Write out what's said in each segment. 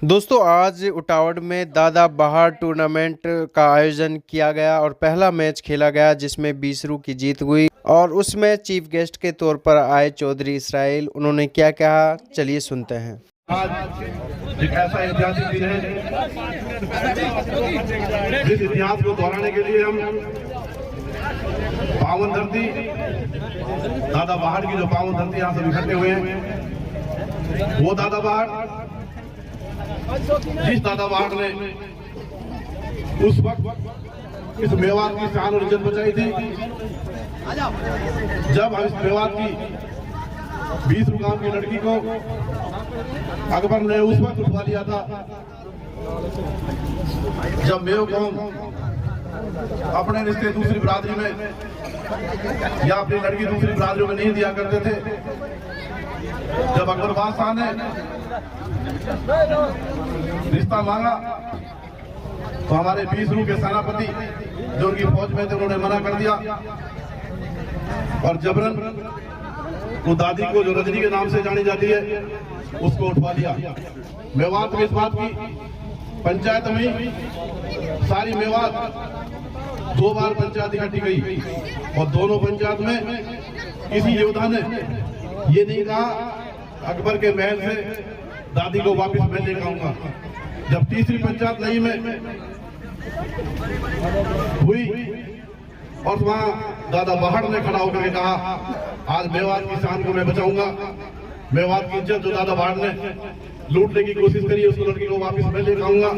दोस्तों आज उटावड़ में दादा बहार टूर्नामेंट का आयोजन किया गया और पहला मैच खेला गया जिसमें 20 रन की जीत हुई और उसमें चीफ गेस्ट के तौर पर आए चौधरी इसराइल। उन्होंने क्या कहा चलिए सुनते हैं। आज एक ऐसा ऐतिहासिक दिन है जिस इतिहास को दोहराने के लिए हम पावन धरती दादा बहार की जो पावन धरती यहाँ सब इकट्ठे हुए हैं, वो दादा बहार जिस दादा बहार ने उस वक्त इस मेवात की शान और इज्जत बचाई थी, जब हम इस मेवात की 20 मुकाम की लड़की को अकबर ने उस वक्त उठवा लिया था जब मेव कौम अपने रिश्ते दूसरी बिरादरी में या अपनी लड़की दूसरी बिरादरियों में नहीं दिया करते थे। जब अकबर बादशाह ने रिश्ता मांगा तो हमारे 20 रन के सेनापति जो उनकी फौज में थे उन्होंने मना कर दिया और जबरन वो दादी को जो रजनी के नाम से जानी जाती है उसको उठवा लिया। मेवात में इस बात की पंचायत हुई, सारी मेवात 2 बार पंचायत इकट्ठी गई और दोनों पंचायत में किसी योद्धा ने ये नहीं कहा अकबर के महल से दादी को वापस मैं लेकर आऊंगा। जब तीसरी पंचायत नहीं में हुई और वहां दादा बहार ने खड़ा होकर के कहा आज मेवात की शान को मैं बचाऊंगा, मेवात की इज्जत जो दादा बहार ने लूटने की कोशिश करी उस लड़की को वापस मैं लेकर आऊंगा।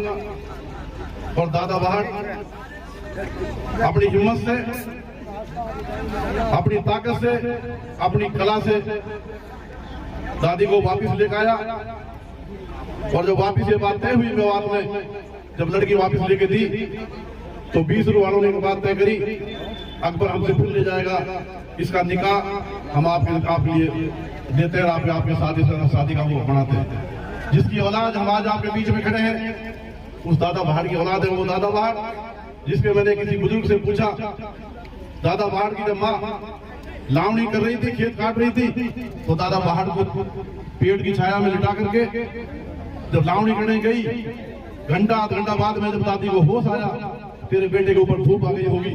और दादा बहार अपनी हिम्मत से, अपनी ताकत से, अपनी कला से दादी को वापस लेकर आया और जब वापस ये बात तय हुई मेवात में, जब लड़की वापस लेके दी तो 20 रन वालों ने बात तय करी अकबर हमसे भूल ले जाएगा, इसका निकाह हम आपके लिए देते हैं, आपके शादी का वो बनाते हैं। जिसकी औलाद हम आज आपके बीच में खड़े हैं उस दादा बहार की औलाद है वो दादा बहार, जिसके मैंने किसी बुजुर्ग से पूछा दादा बहार की जब माँ लावणी कर रही थी, खेत काट रही थी, तो दादा बहार को पेड़ की छाया में लिटा करके जब लावणी करने गई घंटा आध घंटा बाद में जब दादी को होश आया तेरे बेटे के ऊपर धूप आ गई होगी,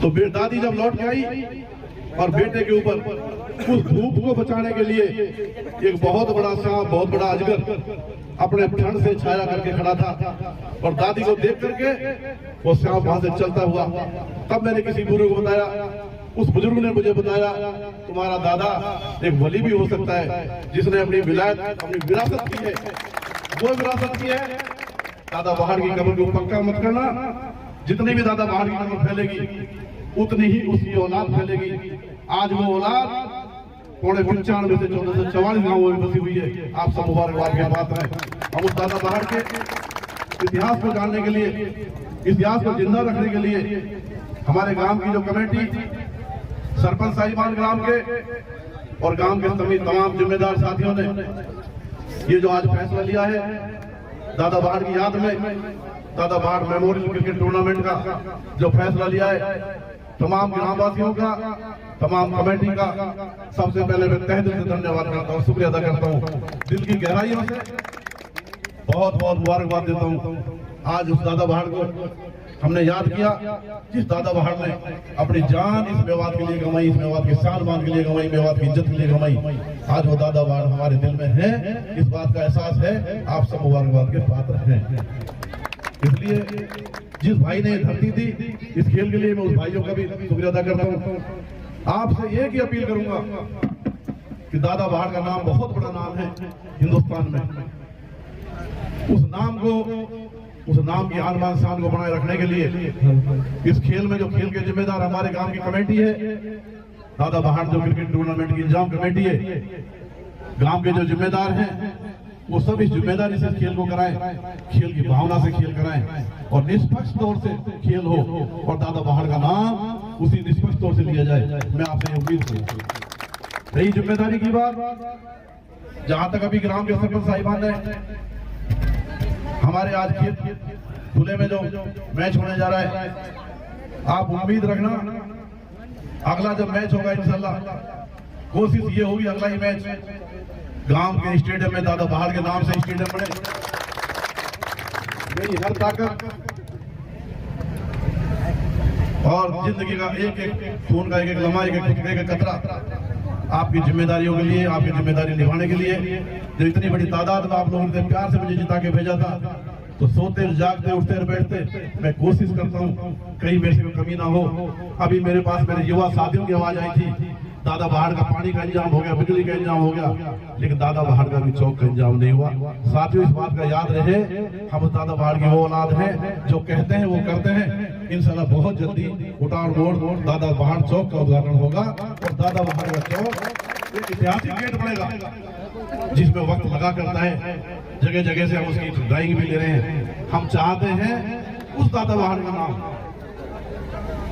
तो दादी जब लौट के आई और बेटे के ऊपर उस धूप को बचाने के लिए एक बहुत बड़ा सांप, बहुत बड़ा अजगर अपने ठंड से छाया करके खड़ा था और दादी को देख करके वो सांप वहां से चलता हुआ। तब मैंने किसी बुजुर्ग को बताया, उस बुजुर्ग ने मुझे बताया तुम्हारा दादा एक वली भी हो सकता है जिसने अपनी विलायत, अपनी विरासत की है, वो विरासत की है। दादा बहार की कब्र को पक्का मत करना, जितनी भी दादा बहार की कब्र फैलेगी उतनी ही उसकी औलाद फैलेगी। आज वो औलाद 95 से 1444 गाँवों में बसी हुई है। आप सब मुबारकबाद के पात्र हैं। हम उस दादा बहार के इतिहास को जानने के लिए, इतिहास को जिंदा रखने के लिए हमारे गांव की जो कमेटी, सरपंच साहिबान ग्राम के और गांव के सभी तमाम जिम्मेदार साथियों ने ये जो आज फैसला लिया है दादा बहार की याद में, दादा बहार मेमोरियल क्रिकेट टूर्नामेंट का जो फैसला लिया है, तमाम ग्रामवासियों का, तमाम कमेटी का सबसे पहले मैं तहे दिल से धन्यवाद करता हूँ, शुक्रिया अदा करता हूँ, दिल की गहराइयों से बहुत बहुत मुबारकबाद देता हूँ। आज उस दादा बहार को हमने याद किया जिस दादा बहार ने अपनी जान इस मेवात के लिए गंवाई, इस मेवात के शान के लिए गंवाई, मेवात की इज्जत के लिए गंवाई। आज वो दादा बहार हमारे दिल में है, इस बात का एहसास है। आप सब मुबारकबाद के पात्र हैं। इसलिए जिस भाई ने धरती दी इस खेल के लिए मैं उस भाइयों का भी शुक्रिया अदा करता हूँ। आपसे एक ही अपील करूंगा कि दादा बहार का नाम बहुत बड़ा नाम है हिंदुस्तान में, उस नाम की आन बान शान को बनाए रखने के लिए इस खेल में जो खेल के जिम्मेदार हमारे गांव की कमेटी है, दादा बहार जो क्रिकेट टूर्नामेंट की इंतजाम कमेटी है, गांव के जो जिम्मेदार हैं वो सब इस जिम्मेदारी से खेल को कराएं, खेल की भावना से खेल कराएं और निष्पक्ष तौर से खेल हो और दादा बहार का नाम उसी निष्पक्ष तौर से लिया जाए। मैं आपसे उम्मीद करूँ रही जिम्मेदारी की बात। जहां तक अभी ग्राम के सरपंच साहिबान ने हमारे आज खेत खुले में जो मैच होने जा रहा है, आप उम्मीद रखना अगला जब मैच होगा इंशाल्लाह कोशिश ये होगी अगला ही मैच गांव के स्टेडियम में दादा बहाड़ के नाम से स्टेडियम बने। मेरी हर ताकत और जिंदगी का एक एक खून का एक एक लम्हा, एक एक कतरा आपकी जिम्मेदारियों के लिए, आपकी जिम्मेदारी निभाने के लिए, जो इतनी बड़ी तादाद में आप लोगों ने प्यार से मुझे जिता के भेजा था, तो सोते जागते उठते और बैठते मैं कोशिश करता हूँ कहीं मेरे से कमी ना हो। अभी मेरे पास मेरे युवा साथियों की आवाज आई थी, दादा बहाड़ का पानी का इंतजाम हो गया, बिजली का इंतजाम हो गया, लेकिन दादा बहाड़ का भी चौक का इंतजाम नहीं हुआ। साथियों, इस बात का याद रहे, हम दादा बहाड़ की वो औलाद है जो कहते हैं वो करते हैं। इंशाल्लाह बहुत जल्दी उटाड़ मोड़ दादा बहाड़ चौक का उद्घाटन होगा और दादा बहाड़ का चौक एक ऐतिहासिक गेट बनेगा जिसमें वक्त लगा करता है। जगह जगह से हम उसकी ड्राइंग भी ले रहे हैं। हम चाहते हैं उस दादा बहाड़ का नाम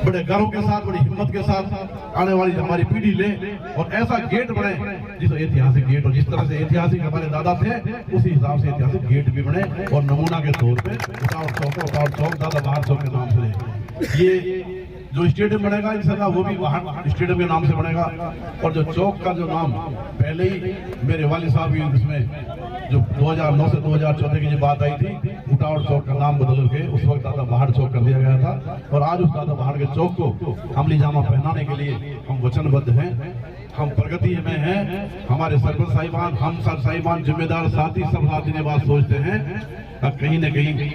बड़े गर्व के साथ, बड़ी हिम्मत के साथ आने वाली हमारी पीढ़ी ले और ऐसा गेट बने जिस ऐतिहासिक गेट, और जिस तरह से ऐतिहासिक हमारे दादा थे उसी हिसाब से ऐतिहासिक गेट भी बने और नमूना के तौर पे उटाड़ चौक दादा बहाड़ चौक के नाम से ये जो स्टेडियम बनेगा इंशाल्लाह वो भी बहाड़ स्टेडियम के नाम से बनेगा। और जो चौक का जो नाम पहले ही मेरे वालिद साहब की इसमें जो 2009 से 2014 की जो बात आई थी, उटाड़ चौक का नाम बदल के उस वक्त दादा बहाड़ चौक कर दिया गया था। और आज उस दादा बहाड़ के चौक को अमली जामा पहनाने के लिए हम वचनबद्ध हैं, हम प्रगति में हैं। हमारे सरपंच साहिबान, हम सर साहिबान, जिम्मेदार साथी, सब साथी ने बात सोचते हैं कहीं न कहीं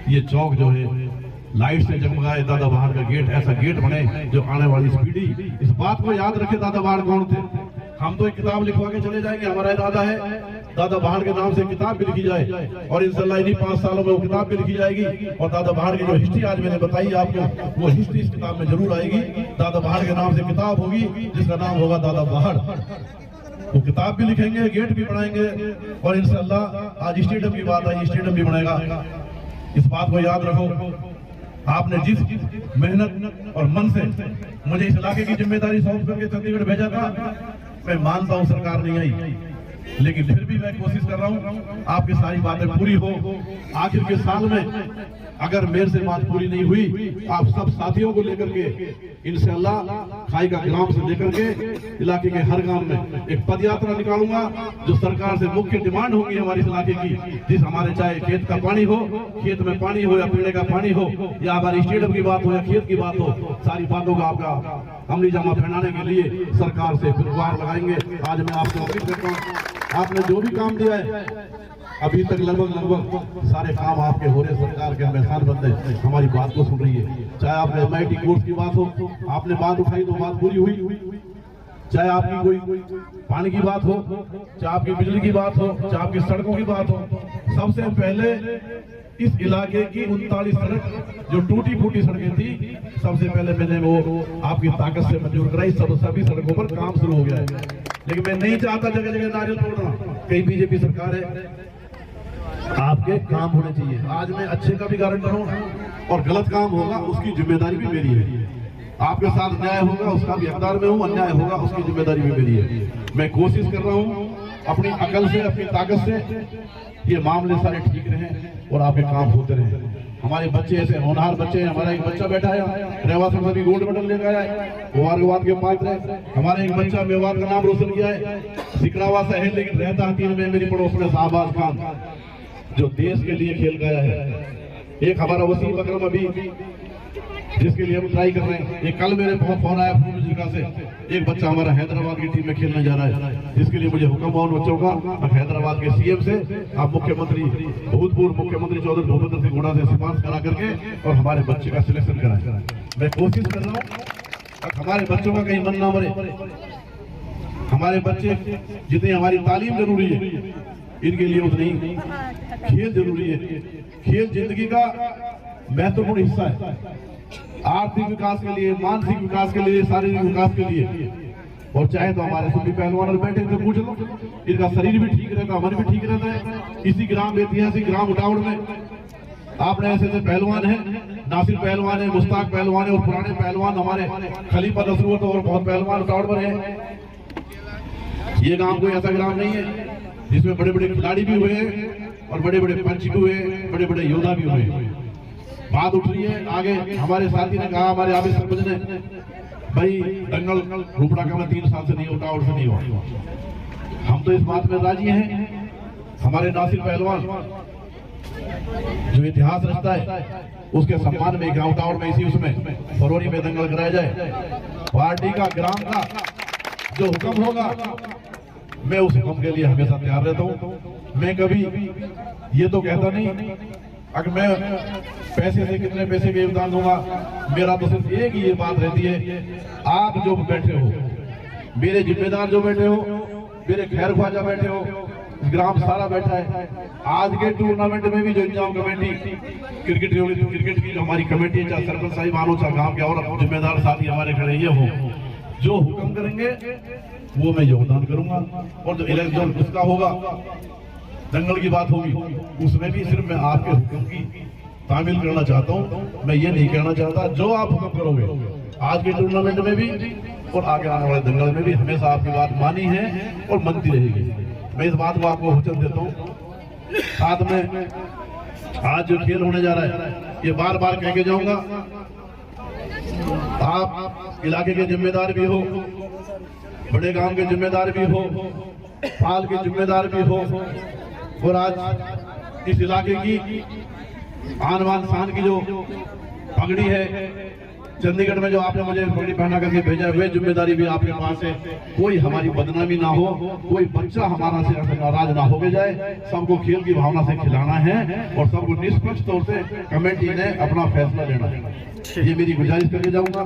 ये चौक जो है लाइट से जगमगाए, दादा बहाड़ का गेट ऐसा गेट बने जो आने वाली पीढ़ी इस बात को याद रखे दादा बहाड़ कौन थे। हम तो एक किताब लिखवा के चले जाएंगे, हमारा इरादा है दादा बहाड़ के नाम से किताब भी लिखी जाए और इंशाल्लाह इन्हीं 5 सालों में वो किताब भी लिखी जाएगी। और दादा बहाड़ की जो हिस्ट्री आज मैंने बताई आपको, वो हिस्ट्री इस किताब में जरूर आएगी। दादा बहाड़ के नाम से किताब होगी जिसका नाम होगा दादा बहाड़। वो किताब भी लिखेंगे, गेट भी बनाएंगे और इंशाल्लाह आज स्टेडियम की बात आई, स्टेडियम भी बनेगा। इस बात को याद रखो, आपने जिस मेहनत और मन से मुझे इस इलाके की जिम्मेदारी सौंप करके चंडीगढ़ भेजा था, मैं मानता हूं सरकार नहीं आई, लेकिन फिर भी मैं कोशिश कर रहा हूं आपकी सारी बातें पूरी हो। आखिर के साल में अगर मेरे से बात पूरी नहीं हुई, आप सब साथियों को लेकर के इंशाल्लाह खाई का ग्राम से लेकर के इलाके के हर गांव में एक पद यात्रा निकालूंगा जो सरकार से मुख्य डिमांड होगी हमारे इस इलाके की, जिस हमारे चाहे खेत का पानी हो, खेत में पानी हो या पीने का पानी हो, या हमारी स्टेडियम की बात हो या खेत की बात हो, सारी बातों का आपका अमली जामा पहनाने के लिए सरकार से फिर गुहार लगाएंगे। आज मैं आपको अपील करता हूँ, आपने जो भी काम दिया है अभी तक लगभग सारे काम आपके हो रहे, सरकार के मेहमान बंदे हमारी बात को सुन रही है। चाहे आपने MIT कोर्स की बात हो, आपने बात उठाई तो बात पूरी हुई, चाहे आपकी कोई पानी की बात हो, चाहे आपकी बिजली की बात हो, चाहे आपकी सड़कों की बात हो। सबसे पहले इस इलाके की 39 सड़क जो टूटी फूटी सड़कें थी, सबसे पहले मैंने वो आपकी ताकत से मंजूर कराई। सभी सड़कों पर काम शुरू हो गया है, लेकिन मैं नहीं चाहता जगह जगह नारियल तोड़ना। कई बीजेपी सरकार है, आपके काम होने चाहिए। आज मैं अच्छे का भी गारंटर हूँ और गलत काम होगा उसकी जिम्मेदारी भी मेरी है। आपके साथ न्याय होगा उसका भी हकदार में हूँ, अन्याय होगा उसकी जिम्मेदारी भी मेरी है। मैं कोशिश कर रहा हूँ अपनी अकल से, अपनी ताकत से ये मामले सारे ठीक रहें और आपके काम होते रहे। हमारे बच्चे ऐसे होनहार बच्चे हैं। हमारा एक बच्चा बैठा है रेवा से सभी गोल्ड मेडल लेकर आया है, मुबारकबाद के पात्र है। हमारा एक बच्चा मेवाड़ का नाम रोशन किया है, सिकरावा से है लेकिन रहता हकीम में मेरी पड़ोस में शाहबाज खान जो देश के लिए खेल गया है। एक हमारा वसीम अकरम अभी जिसके लिए हम ट्राई कर रहे हैं। एक कल मेरे फोन आया जिला से, एक बच्चा हमारा हैदराबाद की टीम में खेलने जा रहा है, जिसके लिए मुझे हुक्म हुआ उन बच्चों का हैदराबाद के CM से आप मुख्यमंत्री, भूतपूर्व मुख्यमंत्री चौधरी भूपेंद्र सिंह हुड्डा से सिफारिश करा करके और हमारे बच्चे का सिलेक्शन कराए। मैं कोशिश कर रहा हूँ हमारे बच्चों का कहीं मन ना मरे। हमारे बच्चे जितनी हमारी तालीम जरूरी है, इनके लिए उतनी खेल जरूरी है। खेल जिंदगी का महत्वपूर्ण हिस्सा है, आर्थिक विकास के लिए, मानसिक विकास के लिए, शारीरिक विकास के लिए। और चाहे तो हमारे सभी पहलवान और बैठे तो पूछ लो, इनका शरीर भी ठीक रहता है, मन भी ठीक रहता है। इसी ग्राम, ऐतिहासिक ग्राम उटावड़ में आपने ऐसे ऐसे पहलवान हैं, नासिर पहलवान है, मुश्ताक पहलवान है और पुराने पहलवान हमारे खलीफा नसरुत और बहुत पहलवान उटावड़ पर है। ये गांव कोई ऐसा ग्राम नहीं है जिसमें बड़े बड़े खिलाड़ी भी हुए और बड़े बड़े पंच भी हुए, बड़े बड़े योद्धा भी हुए। बात उठ रही है आगे। हमारे साथी ने कहा, हमारे आबिद सरपंच ने, भाई दंगल रूपड़ा का मैं 3 साल से नहीं, उटावड़ से नहीं हुआ। हम तो इस बात में राजी हैं, हमारे नासिर पहलवान जो इतिहास रचता है उसके सम्मान में गांव टाउन में इसी उसमें फरवरी में दंगल कराया जाए। पार्टी का ग्राम का जो हुक्म होगा मैं उस हुक्म के लिए हमेशा तैयार रहता हूँ। मैं कभी ये तो कहता नहीं अगर मैं पैसे से कितने पैसे का योगदान दूंगा, मेरा तो सिर्फ एक ही ये बात रहती है, आप जो बैठे हो, मेरे जिम्मेदार जो बैठे हो, मेरे खैर ख्वाजा बैठे हो, ग्राम सारा बैठा है। आज के टूर्नामेंट में भी जो इंतजाम कमेटी क्रिकेट की जो हमारी कमेटी है, चाहे सरपंच साहिब आनो, चाहे गांव के और जिम्मेदार साथी हमारे खड़े ये हो, जो हुक्म करेंगे वो मैं योगदान करूंगा। और जो इलेक्शन उसका होगा, दंगल की बात होगी, उसमें भी सिर्फ मैं आपके हुक्म की तामील करना चाहता हूँ। मैं ये नहीं कहना चाहता जो आप हुक्म करोगे आज के टूर्नामेंट में भी और आगे आने वाले दंगल में भी हमेशा आपकी बात मानी है और मनती रहेगी। मैं इस बात को आपको वचन देता हूँ। साथ में आज जो खेल होने जा रहा है ये बार बार कह के जाऊंगा, आप इलाके के जिम्मेदार भी हो, बड़े गांव के जिम्मेदार भी हो, पाल के जिम्मेदार भी हो, और आज इस इलाके की आन बान शान की जो पगड़ी है, चंडीगढ़ में जो आपने मुझे पगड़ी पहना करके भेजा, वे जिम्मेदारी भी आपके पास है। कोई हमारी बदनामी ना हो, कोई बच्चा हमारा से नाराज ना हो के जाए, सबको खेल की भावना से खिलाना है और सबको निष्पक्ष तौर से कमेटी ने अपना फैसला लेना है। ये मेरी गुजारिश करके जाऊंगा।